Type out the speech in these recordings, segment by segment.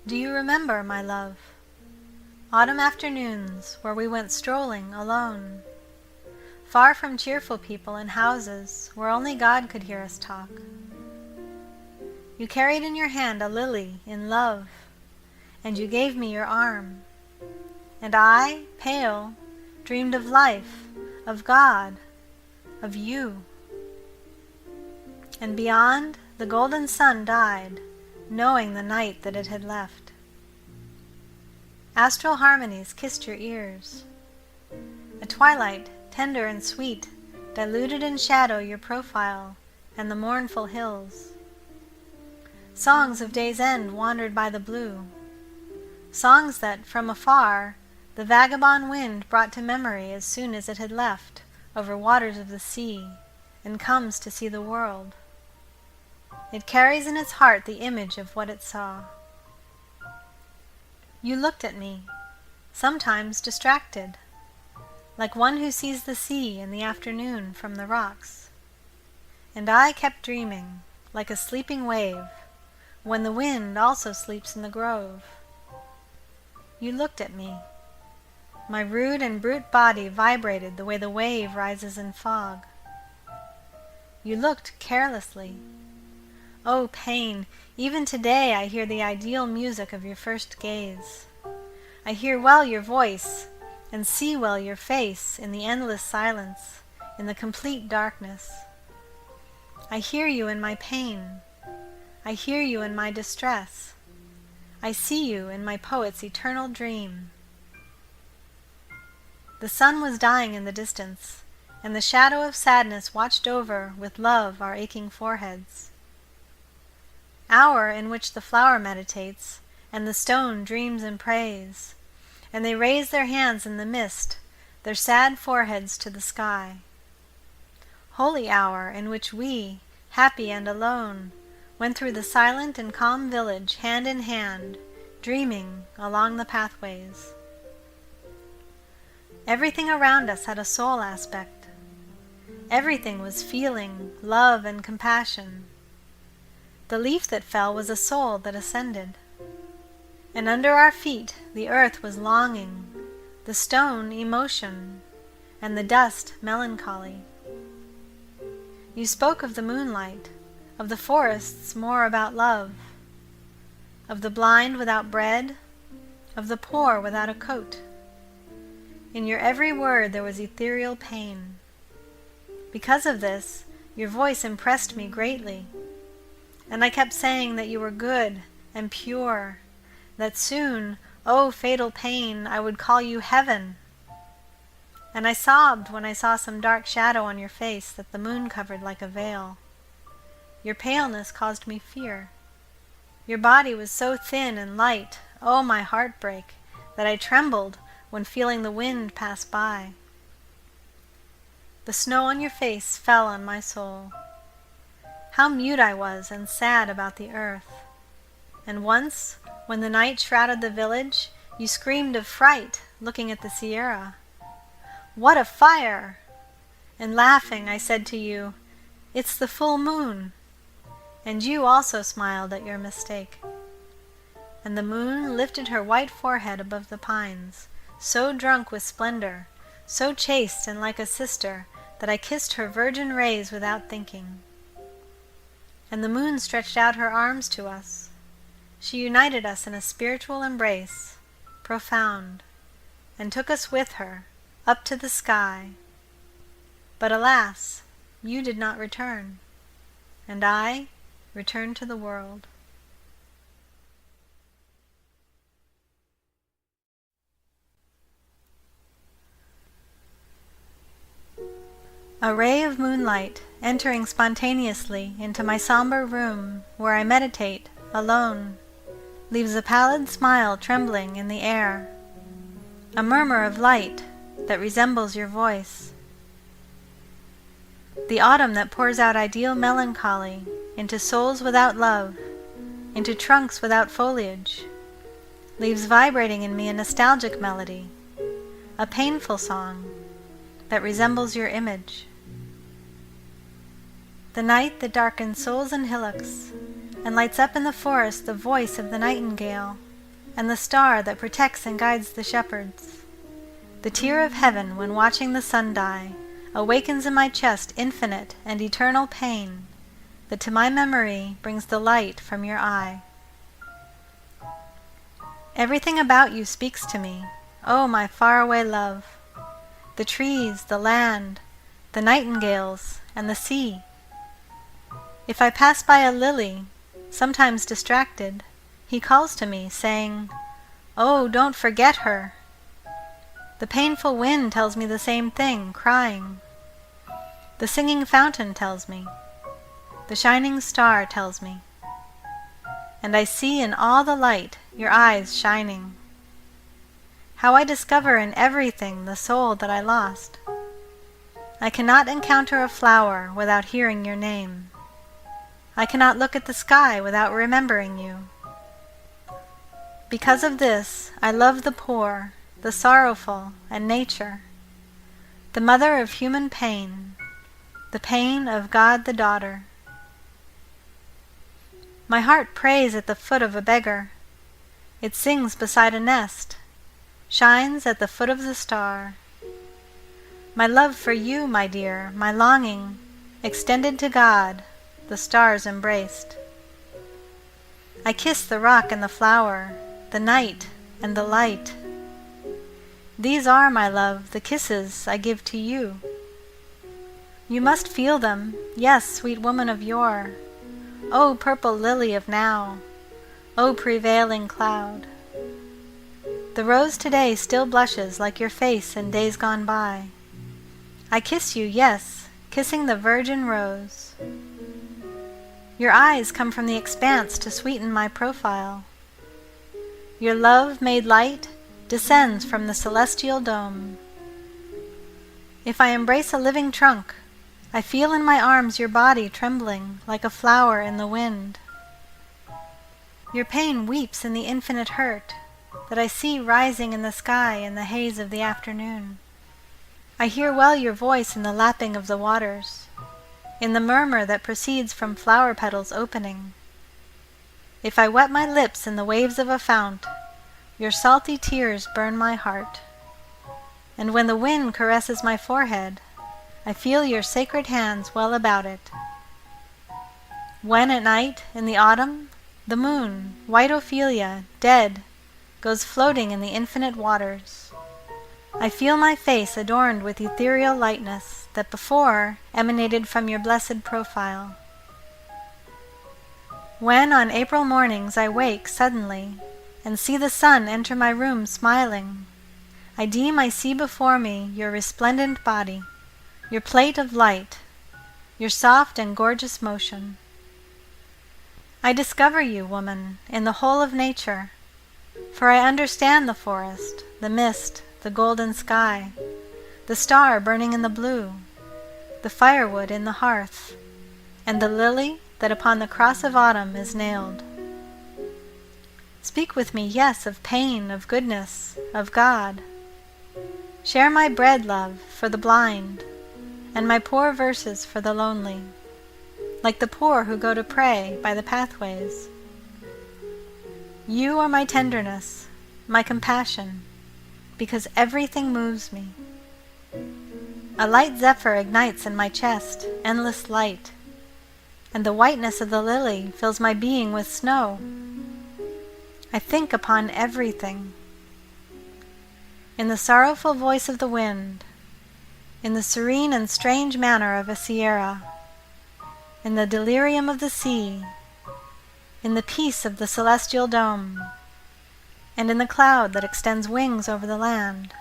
Do you remember, my love, autumn afternoons where we went strolling alone, far from cheerful people in houses where only God could hear us talk? You carried in your hand a lily in love, and you gave me your arm, and I, pale, dreamed of life, of God, of you. And beyond, the golden sun died, knowing the night that it had left. Astral harmonies kissed your ears. A twilight, tender and sweet, diluted in shadow your profile and the mournful hills. Songs of day's end wandered by the blue, songs that, from afar, the vagabond wind brought to memory as soon as it had left over waters of the sea and comes to see the world. It carries in its heart the image of what it saw. You looked at me, sometimes distracted, like one who sees the sea in the afternoon from the rocks. And I kept dreaming, like a sleeping wave, when the wind also sleeps in the grove. You looked at me. My rude and brute body vibrated the way the wave rises in fog. You looked carelessly. Oh, pain, even today I hear the ideal music of your first gaze. I hear well your voice and see well your face in the endless silence, in the complete darkness. I hear you in my pain. I hear you in my distress. I see you in my poet's eternal dream. The sun was dying in the distance, and the shadow of sadness watched over with love our aching foreheads. Hour in which the flower meditates, and the stone dreams and prays, and they raise their hands in the mist, their sad foreheads to the sky. Holy hour in which we, happy and alone, went through the silent and calm village hand in hand, dreaming along the pathways. Everything around us had a soul aspect. Everything was feeling, love, and compassion. The leaf that fell was a soul that ascended. And under our feet the earth was longing, the stone emotion, and the dust melancholy. You spoke of the moonlight, of the forests more about love, of the blind without bread, of the poor without a coat. In your every word there was ethereal pain. Because of this, your voice impressed me greatly, and I kept saying that you were good and pure, that soon, oh fatal pain, I would call you heaven. And I sobbed when I saw some dark shadow on your face that the moon covered like a veil. Your paleness caused me fear. Your body was so thin and light, oh my heartbreak, that I trembled when feeling the wind pass by. The snow on your face fell on my soul. How mute I was and sad about the earth. And once, when the night shrouded the village, you screamed of fright, looking at the Sierra. What a fire! And laughing, I said to you, "It's the full moon." And you also smiled at your mistake. And the moon lifted her white forehead above the pines, so drunk with splendor, so chaste and like a sister, that I kissed her virgin rays without thinking. And the moon stretched out her arms to us. She united us in a spiritual embrace, profound, and took us with her, up to the sky. But alas, you did not return, and I returned to the world. A ray of moonlight, entering spontaneously into my somber room where I meditate, alone, leaves a pallid smile trembling in the air, a murmur of light that resembles your voice. The autumn that pours out ideal melancholy into souls without love, into trunks without foliage, leaves vibrating in me a nostalgic melody, a painful song that resembles your image. The night that darkens souls and hillocks, and lights up in the forest the voice of the nightingale, and the star that protects and guides the shepherds. The tear of heaven when watching the sun die awakens in my chest infinite and eternal pain that to my memory brings the light from your eye. Everything about you speaks to me, oh my faraway love, the trees, the land, the nightingales, and the sea. If I pass by a lily, sometimes distracted, he calls to me, saying, "Oh, don't forget her." The painful wind tells me the same thing, crying. The singing fountain tells me. The shining star tells me. And I see in all the light your eyes shining. How I discover in everything the soul that I lost. I cannot encounter a flower without hearing your name. I cannot look at the sky without remembering you. Because of this, I love the poor, the sorrowful, and nature, the mother of human pain, the pain of God the daughter. My heart prays at the foot of a beggar. It sings beside a nest, shines at the foot of the star. My love for you, my dear, my longing, extended to God, the stars embraced. I kiss the rock and the flower, the night and the light. These are, my love, the kisses I give to you. You must feel them, yes, sweet woman of yore. O purple lily of now, O prevailing cloud. The rose today still blushes like your face in days gone by. I kiss you, yes, kissing the virgin rose. Your eyes come from the expanse to sweeten my profile. Your love made light descends from the celestial dome. If I embrace a living trunk, I feel in my arms your body trembling like a flower in the wind. Your pain weeps in the infinite hurt that I see rising in the sky in the haze of the afternoon. I hear well your voice in the lapping of the waters, in the murmur that proceeds from flower petals opening. If I wet my lips in the waves of a fount, your salty tears burn my heart. And when the wind caresses my forehead, I feel your sacred hands well about it. When at night, in the autumn, the moon, white Ophelia, dead, goes floating in the infinite waters, I feel my face adorned with ethereal lightness that before emanated from your blessed profile. When on April mornings I wake suddenly and see the sun enter my room smiling, I deem I see before me your resplendent body, your plate of light, your soft and gorgeous motion. I discover you, woman, in the whole of nature, for I understand the forest, the mist, the golden sky, the star burning in the blue, the firewood in the hearth, and the lily that upon the cross of autumn is nailed. Speak with me, yes, of pain, of goodness, of God. Share my bread, love, for the blind, and my poor verses for the lonely, like the poor who go to pray by the pathways. You are my tenderness, my compassion, because everything moves me. A light zephyr ignites in my chest, endless light, and the whiteness of the lily fills my being with snow. I think upon everything. In the sorrowful voice of the wind, in the serene and strange manner of a sierra, in the delirium of the sea, in the peace of the celestial dome, and in the cloud that extends wings over the land.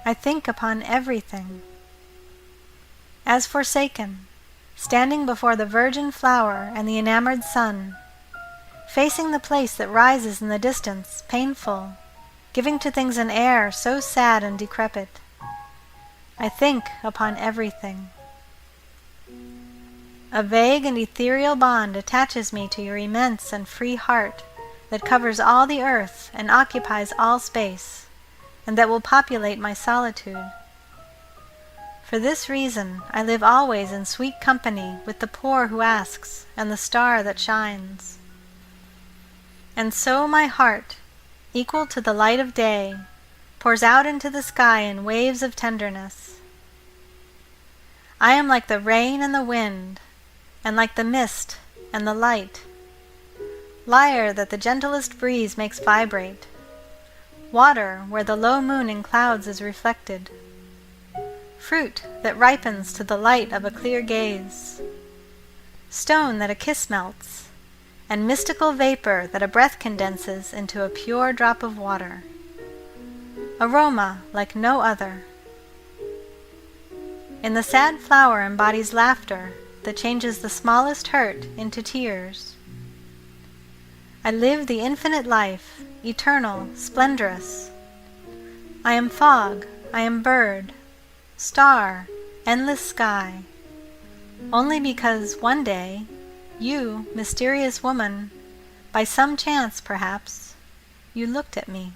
I think upon everything. As forsaken, standing before the virgin flower and the enamored sun, facing the place that rises in the distance, painful, giving to things an air so sad and decrepit, I think upon everything. A vague and ethereal bond attaches me to your immense and free heart that covers all the earth and occupies all space, and that will populate my solitude. For this reason I live always in sweet company with the poor who asks and the star that shines. And so my heart, equal to the light of day, pours out into the sky in waves of tenderness. I am like the rain and the wind, and like the mist and the light, lyre that the gentlest breeze makes vibrate, water where the low moon in clouds is reflected, fruit that ripens to the light of a clear gaze, stone that a kiss melts, and mystical vapor that a breath condenses into a pure drop of water. Aroma like no other. In the sad flower embodies laughter that changes the smallest hurt into tears. I live the infinite life, eternal, splendorous. I am fog, I am bird, star, endless sky, only because one day, you, mysterious woman, by some chance perhaps, you looked at me.